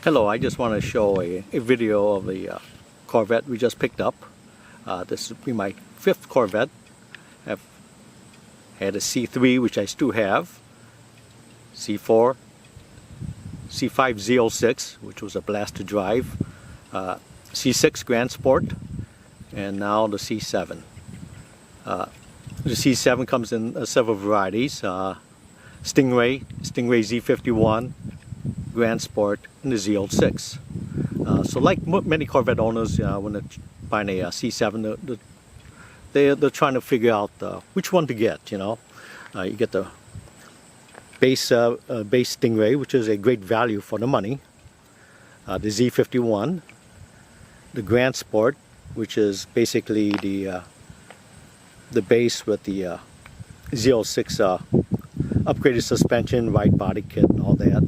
Hello, I just want to show a video of the Corvette we just picked up. This will be my 5th Corvette. I've had a C3, which I still have, C4, C5 Z06, which was a blast to drive, C6 Grand Sport, and now the C7. The C7 comes in several varieties, Stingray, Z51, Grand Sport, and the Z06. So like many Corvette owners, when they're buying a C7, they're trying to figure out which one to get. You get the base Stingray, which is a great value for the money, the Z51, the Grand Sport, which is basically the base with the Z06 upgraded suspension, wide body kit, and all that.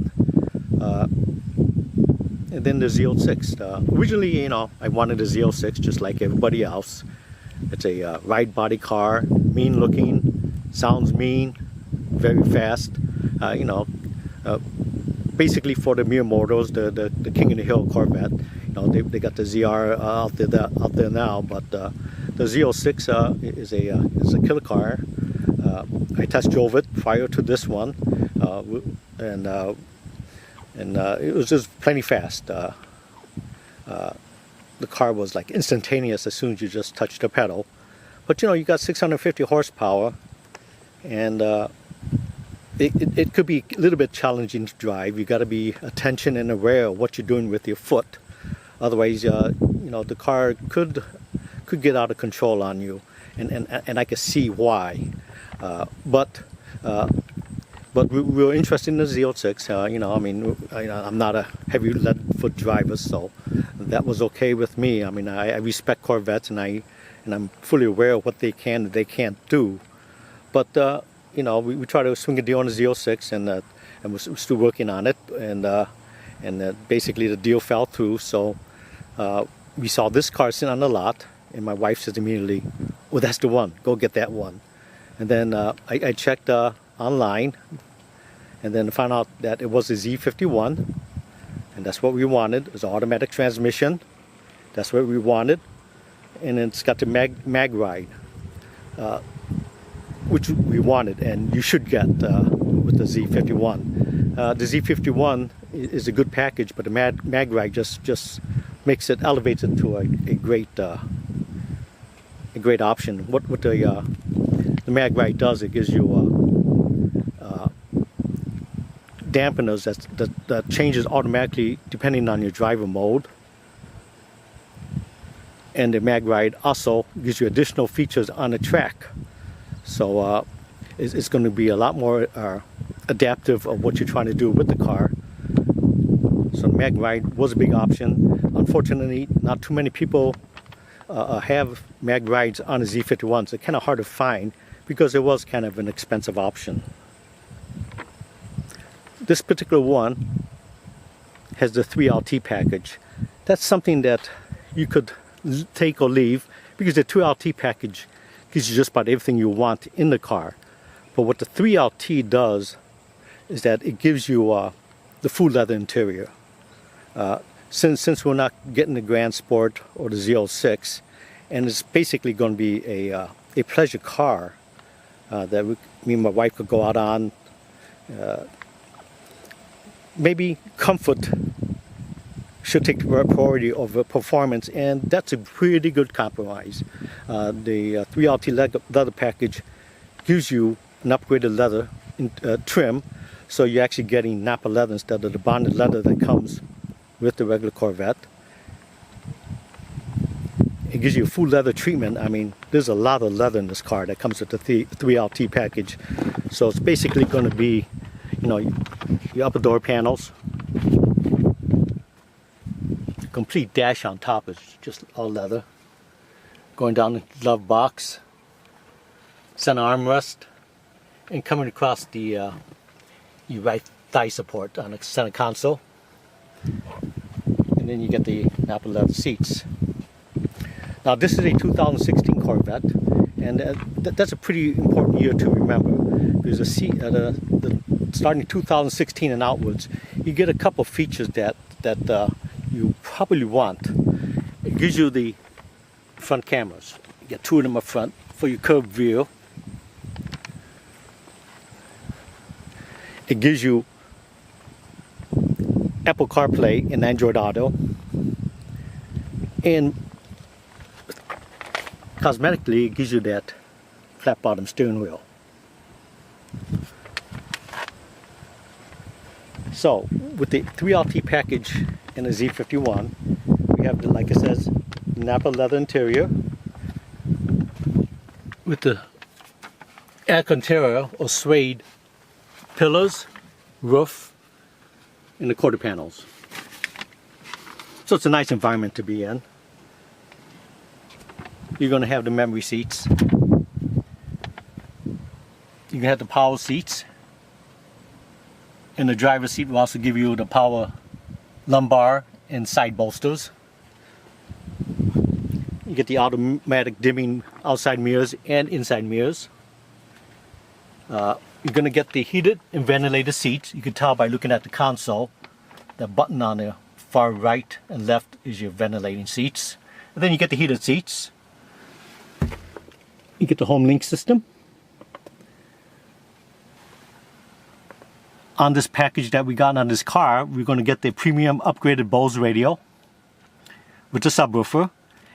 And then the Z06. Originally, I wanted a Z06 just like everybody else. It's a wide body car, mean looking, sounds mean, very fast. Basically for the mere mortals, the King of the Hill Corvette. They got the ZR out there now, but the Z06 is a killer car. I test drove it prior to this one, and it was just plenty fast. The car was like instantaneous as soon as you just touched the pedal. But you got 650 horsepower, and it could be a little bit challenging to drive. You got to be attention and aware of what you're doing with your foot. Otherwise, the car could get out of control on you, and I can see why. But we were interested in the Z06. I'm not a heavy lead foot driver, so that was okay with me. I respect Corvettes, and I'm fully aware of what they can and they can't do. But we try to swing a deal on the Z06, and we're still working on it. And basically the deal fell through. So we saw this car sitting on the lot, and my wife says immediately, "Well, that's the one. Go get that one." And then I checked online, and then found out that it was a Z51, and that's what we wanted. It was an automatic transmission. That's what we wanted, and it's got the mag ride, which we wanted, and you should get with the Z51. The Z51 is a good package, but the mag ride just makes it, elevates it to a great option. What the mag ride does, it gives you dampeners that changes automatically depending on your driver mode, and the mag ride also gives you additional features on the track. So it's going to be a lot more adaptive of what you're trying to do with the car. So the mag ride was a big option. Unfortunately, not too many people have mag rides on a Z51, so it's kind of hard to find because it was kind of an expensive option. This particular one has the 3LT package. That's something that you could take or leave, because the 2LT package gives you just about everything you want in the car. But what the 3LT does is that it gives you the full leather interior. Since we're not getting the Grand Sport or the Z06, and it's basically going to be a pleasure car that me and my wife could go out on. Maybe comfort should take the priority over performance, and that's a pretty good compromise. The 3LT leather package gives you an upgraded leather trim, so you're actually getting napa leather instead of the bonded leather that comes with the regular Corvette. It gives you a full leather treatment. There's a lot of leather in this car that comes with the 3LT package. So it's basically going to be, your upper door panels. The complete dash on top is just all leather. Going down the glove box, center armrest, and coming across the your right thigh support on the center console. And then you get the napa leather seats. Now this is a 2016 Corvette, and that's a pretty important year to remember, because the starting 2016 and outwards, you get a couple features that that you probably want. It gives you the front cameras. You get 2 of them up front for your curved view. It gives you Apple CarPlay and Android Auto. And cosmetically, it gives you that flat bottom steering wheel. So, with the 3LT package in the Z51, we have, like it says, napa leather interior with the Alcantara or suede pillars, roof, and the quarter panels. So it's a nice environment to be in. You're going to have the memory seats. You can have the power seats. And the driver's seat will also give you the power lumbar and side bolsters. You get the automatic dimming outside mirrors and inside mirrors. You're going to get the heated and ventilated seats. You can tell by looking at the console. The button on the far right and left is your ventilating seats. And then you get the heated seats. You get the home link system. On this package that we got on this car, we're going to get the premium upgraded Bose radio with the subwoofer.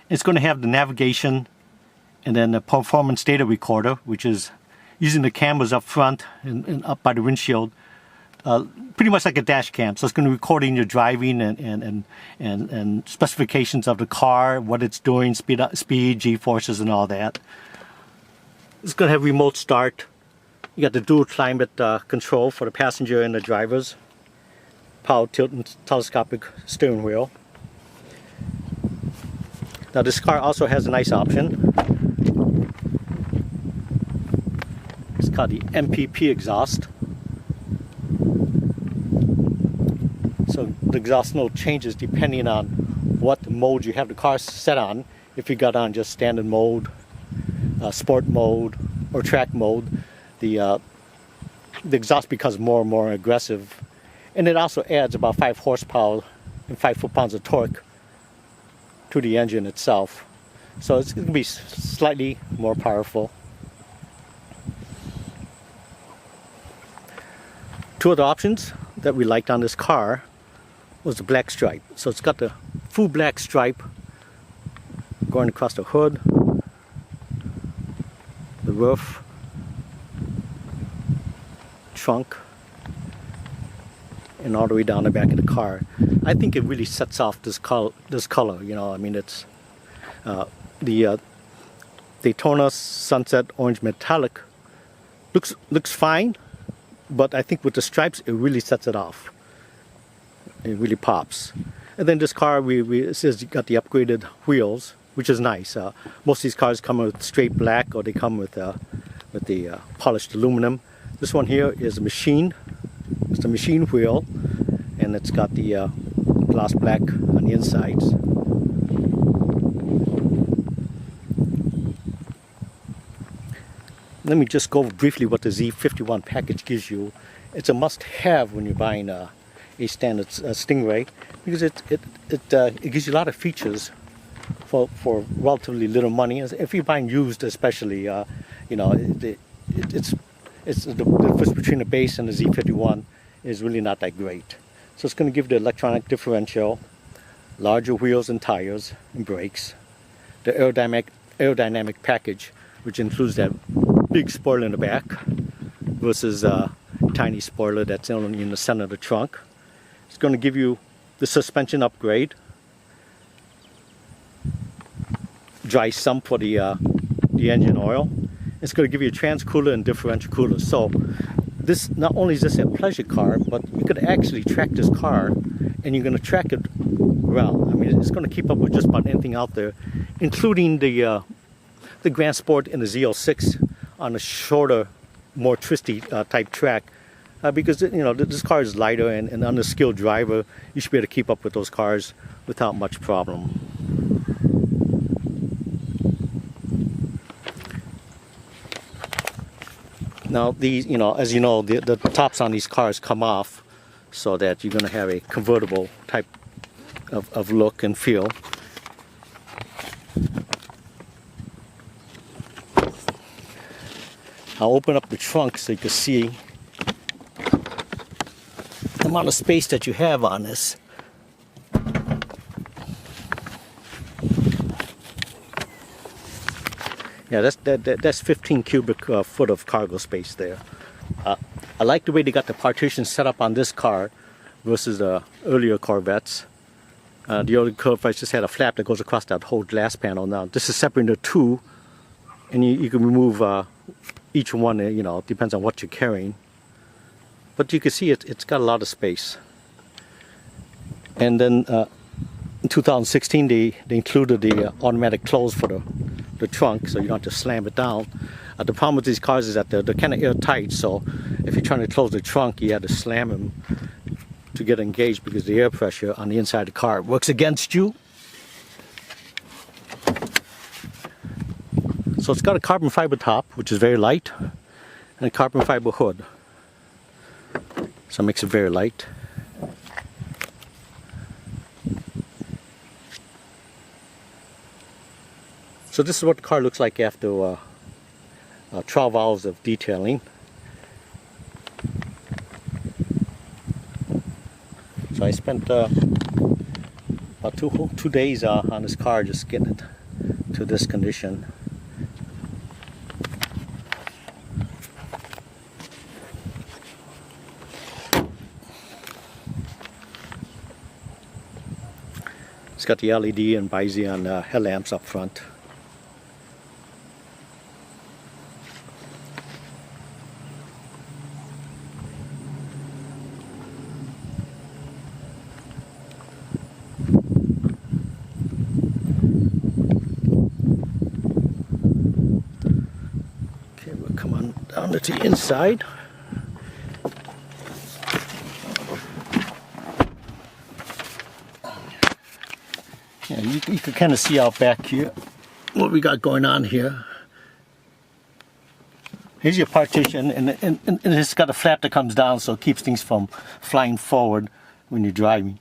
It's going to have the navigation and then the performance data recorder, which is using the cameras up front and up by the windshield, pretty much like a dash cam. So it's going to be recording your driving and specifications of the car, what it's doing, speed, G-forces, and all that. It's going to have remote start. You got the dual climate control for the passenger and the drivers. Power tilt and telescopic steering wheel. Now this car also has a nice option. It's called the MPP exhaust. So the exhaust note changes depending on what mode you have the car set on. If you got on just standard mode, sport mode, or track mode, the exhaust becomes more and more aggressive, and it also adds about 5 horsepower and 5 foot-pounds of torque to the engine itself. So it's going to be slightly more powerful. 2 other options that we liked on this car was the black stripe. So it's got the full black stripe going across the hood, the roof, trunk, and all the way down the back of the car. I think it really sets off this color. You know, I mean, it's the Daytona Sunset Orange Metallic looks fine, but I think with the stripes it really sets it off. It really pops. And then this car, it says you got the upgraded wheels, which is nice. Most of these cars come with straight black, or they come with the polished aluminum. This one here is a machine. It's a machine wheel, and it's got the gloss black on the insides. Let me just go over briefly what the Z51 package gives you. It's a must-have when you're buying a standard Stingray, because it gives you a lot of features for relatively little money. If you're buying used, especially, you know, the difference between the base and the Z51 is really not that great. So it's going to give the electronic differential, larger wheels and tires and brakes, the aerodynamic package, which includes that big spoiler in the back versus a tiny spoiler that's only in the center of the trunk. It's going to give you the suspension upgrade, dry sump for the engine oil. It's going to give you a trans cooler and differential cooler. So this, not only is this a pleasure car, but you could actually track this car, and you're going to track it well. I mean, it's going to keep up with just about anything out there, including the Grand Sport and the Z06 on a shorter, more twisty type track. Because, you know, this car is lighter, and on a skilled driver, you should be able to keep up with those cars without much problem. Now these, you know, as you know, the tops on these cars come off, so that you're going to have a convertible type of look and feel. I'll open up the trunk so you can see the amount of space that you have on this. Yeah, that's 15 cubic foot of cargo space there. I like the way they got the partition set up on this car versus the earlier Corvettes. The earlier Corvettes just had a flap that goes across that whole glass panel. Now this is separating the two, and you can remove each one, you know, depends on what you're carrying. But you can see it's got a lot of space. And then in 2016 they included the automatic close for the trunk, so you don't have to slam it down. The problem with these cars is that they're kind of airtight, so if you're trying to close the trunk, you have to slam them to get engaged because the air pressure on the inside of the car works against you. So it's got a carbon fiber top, which is very light, and a carbon fiber hood. So it makes it very light. So this is what the car looks like after 12 hours of detailing. So I spent about two days on this car just getting it to this condition. It's got the LED and bi-xenon headlamps up front. Okay, we'll come on down to the inside. Yeah, you can kind of see out back here what we got going on here. Here's your partition, and it's got a flap that comes down, so it keeps things from flying forward when you're driving.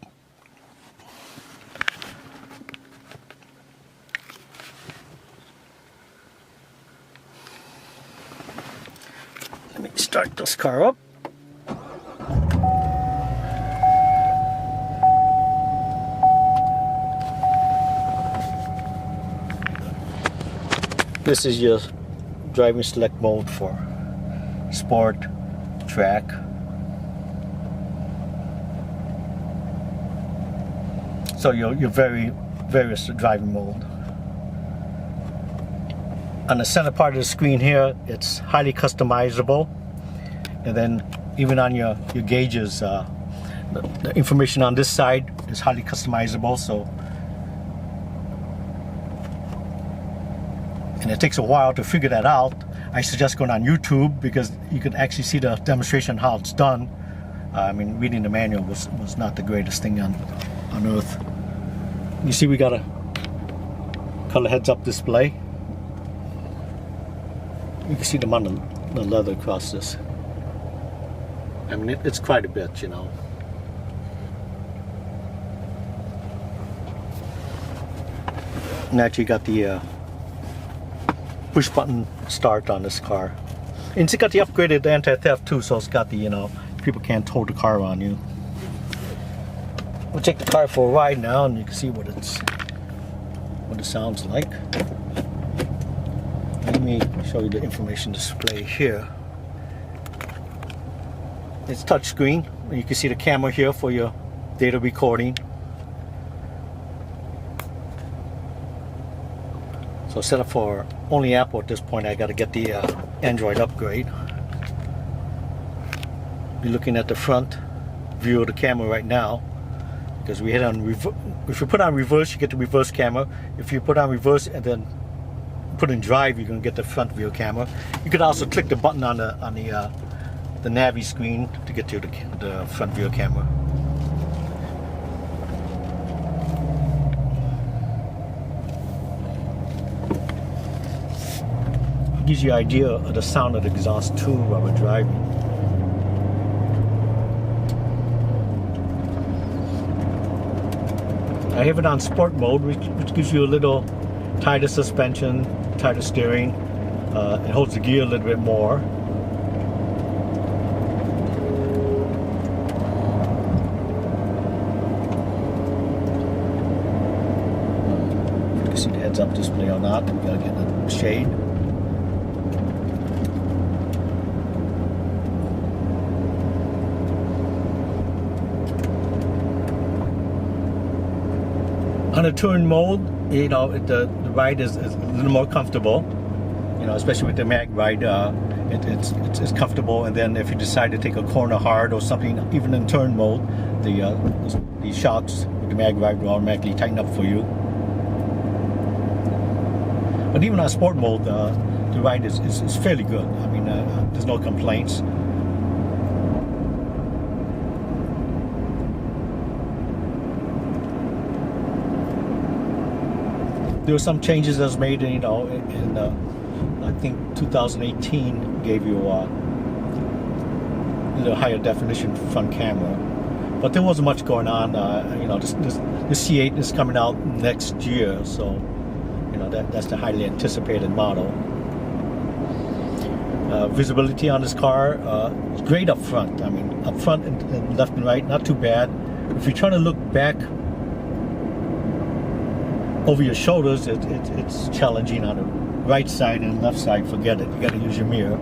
Let me start this car up. This is your driving select mode for sport, track. So your various driving mode. On the center part of the screen here, it's highly customizable, and then even on your gauges, the information on this side is highly customizable. So. And it takes a while to figure that out. I suggest going on YouTube because you can actually see the demonstration how it's done. I mean, reading the manual was not the greatest thing on earth. You see we got a color heads-up display. You can see the amount of the leather across this. I mean, it's quite a bit, you know. And actually got the push button start on this car, and it's got the upgraded anti-theft too, so it's got the, you know, people can't tow the car on you. We'll take the car for a ride now, and you can see what it sounds like. Let me show you the information display here. It's touchscreen. You can see the camera here for your data recording. So set up for only Apple at this point. I got to get the Android upgrade. You're looking at the front view of the camera right now, because we hit on if you put on reverse, you get the reverse camera. If you put on reverse and then put in drive, you're going to get the front view camera. You could also click the button on the navi screen to get to the front view camera. Gives you an idea of the sound of the exhaust too while we're driving. I have it on sport mode, which gives you a little tighter suspension, tighter steering. It holds the gear a little bit more. You can see the heads-up display or not. We gotta get the shade. On a touring mode, you know, the ride is a little more comfortable. You know, especially with the mag ride, it's comfortable. And then if you decide to take a corner hard or something, even in turn mode, the shocks with the mag ride will automatically tighten up for you. But even on sport mode, the ride is fairly good. I mean, there's no complaints. There were some changes that was made, you know, in I think 2018 gave you a little higher definition front camera, but there wasn't much going on. You know, the C8 is coming out next year, so you know that's the highly anticipated model. Visibility on this car is great up front. I mean, up front and left and right, not too bad. If you're trying to look back over your shoulders, it's challenging. On the right side and left side, forget it. You got to use your mirror.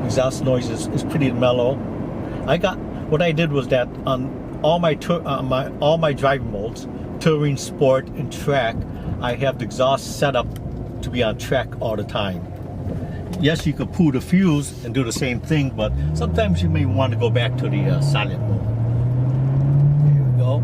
Exhaust noise is pretty mellow. What I did was that on all my driving modes, touring, sport, and track, I have the exhaust set up to be on track all the time. Yes, you could pull the fuse and do the same thing, but sometimes you may want to go back to the silent mode. There we go.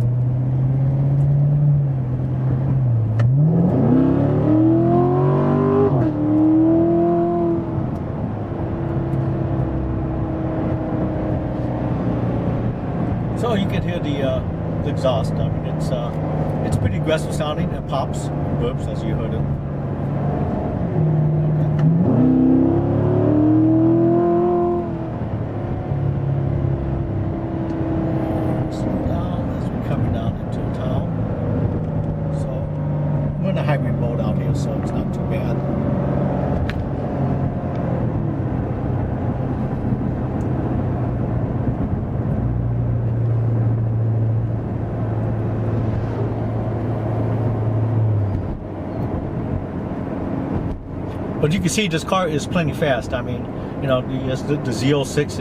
So you can hear the exhaust. I mean, it's pretty aggressive sounding. It pops, burps, as you heard it. Hybrid mode out here, so it's not too bad. But you can see this car is plenty fast. I mean, you know, the Z06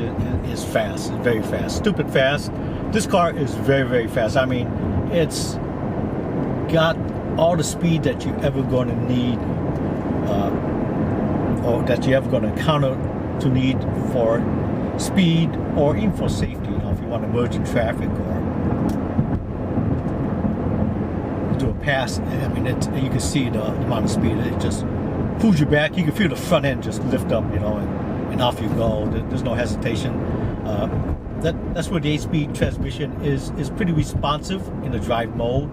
is fast, it's very fast, stupid fast. This car is very, very fast. I mean, it's got all the speed that you're ever going to need, or that you're ever going to encounter to need for speed or even for safety. You know, if you want to merge in traffic or do a pass, I mean, you can see the amount of speed. It just pulls you back. You can feel the front end just lift up, you know, and off you go. There's no hesitation. That's where the 8-speed transmission is pretty responsive in the drive mode.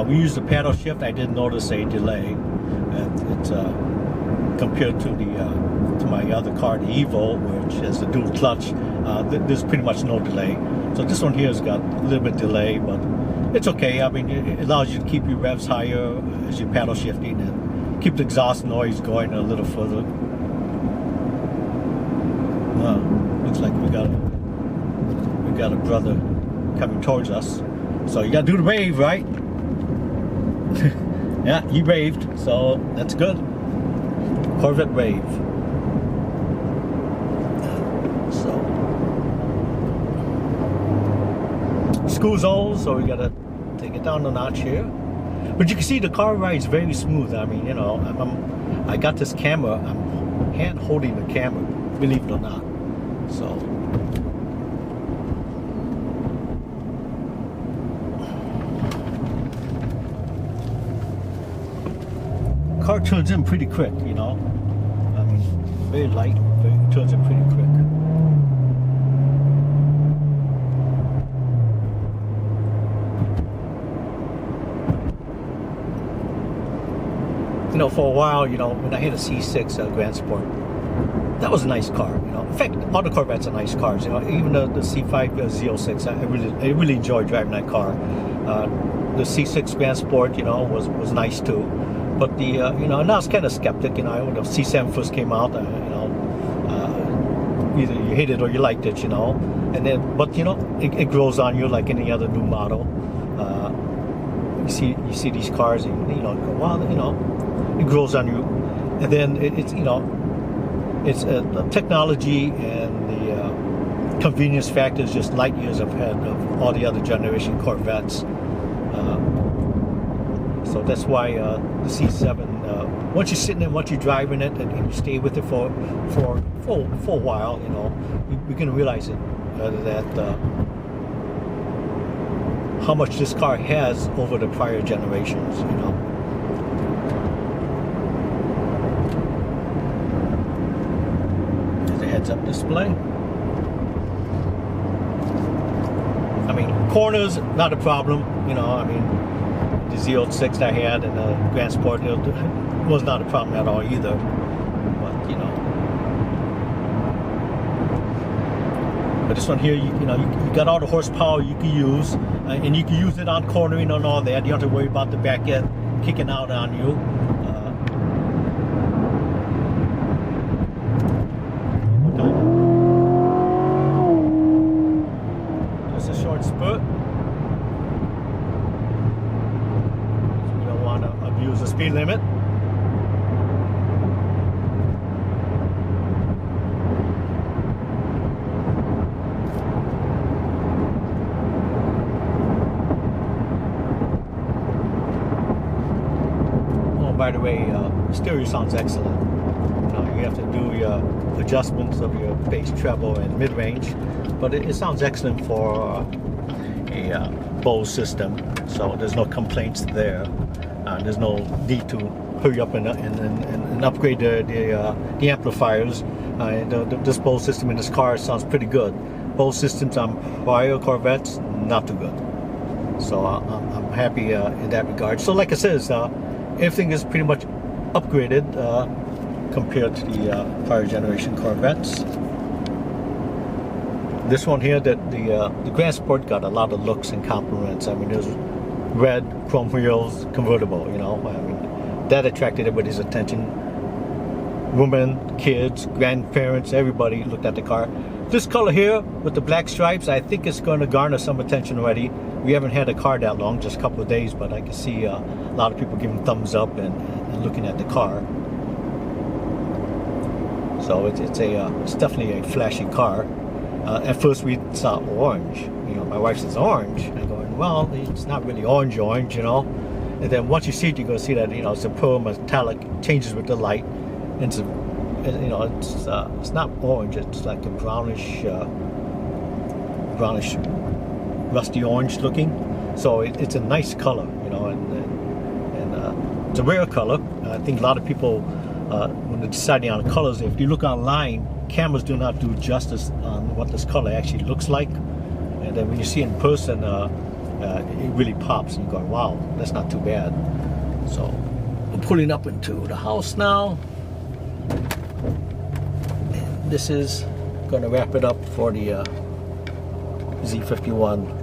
We use the paddle shift. I did notice a delay. It's compared to my other car, the Evo, which has the dual clutch. There's pretty much no delay. So this one here has got a little bit delay, but it's okay. I mean, it allows you to keep your revs higher as you're paddle shifting and keep the exhaust noise going a little further. Looks like we got a brother coming towards us. So you gotta do the wave, right? Yeah, he waved, so that's good. Corvette wave. So, school zone, so we gotta take it down a notch here. But you can see the car rides very smooth. I mean, you know, I got this camera. I'm hand holding the camera, believe it or not. So. Car turns in pretty quick, you know. I mean, very light, turns in pretty quick. you know, for a while, you know, when I had a C6 Grand Sport, that was a nice car. You know, in fact, all the Corvettes are nice cars. You know, even the C5 I really enjoyed driving that car. The C6 Grand Sport, you know, was nice too. But the you know, and I was kind of skeptic. You know, when the C7 first came out, you know, either you hated it or you liked it. You know, and then but you know, it grows on you like any other new model. You see these cars, and you know, go, wow, you know, it grows on you, and then it's you know, it's the technology and the convenience factor is just light years ahead of all the other generation Corvettes. So that's why the C7. Once you're sitting in, once you're driving it, and you stay with it for a while, you know, you're gonna realize it that. How much this car has over the prior generations, you know. There's a heads-up display. I mean, corners, not a problem, you know. I mean, the Z06 that I had and the Grand Sport was not a problem at all either. But, you know. But this one here, you know, you got all the horsepower you can use, and you can use it on cornering and all that. You don't have to worry about the back end kicking out on you. Just a short spurt. You don't want to abuse the speed limit. By the way, stereo sounds excellent. You have to do your adjustments of your bass, treble, and mid-range, but it sounds excellent for a Bose system. So there's no complaints there. There's no need to hurry up and upgrade the amplifiers. This Bose system in this car sounds pretty good. Bose systems on prior Corvettes, not too good. So I'm happy in that regard. So like I said, everything is pretty much upgraded compared to the prior generation Corvettes. This one here, the Grand Sport got a lot of looks and compliments. I mean, there's red chrome wheels, convertible. You know, I mean, that attracted everybody's attention. Women, kids, grandparents, everybody looked at the car. This color here with the black stripes, I think it's going to garner some attention already. We haven't had a car that long, just a couple of days, but I can see a lot of people giving thumbs up and looking at the car. So it's definitely a flashy car. At first we saw orange. You know, my wife says orange. I'm going, well, it's not really orange, you know. And then once you see it, you're going to see that, you know, it's a pearl metallic, changes with the light. And it's, you know, it's not orange. It's like a brownish, rusty orange looking. So it's a nice color, you know, and it's a rare color. I think a lot of people, when they're deciding on colors, if you look online, cameras do not do justice on what this color actually looks like. And then when you see it in person, it really pops, and you're going, wow, that's not too bad. So we're pulling up into the house now. And this is going to wrap it up for the Z51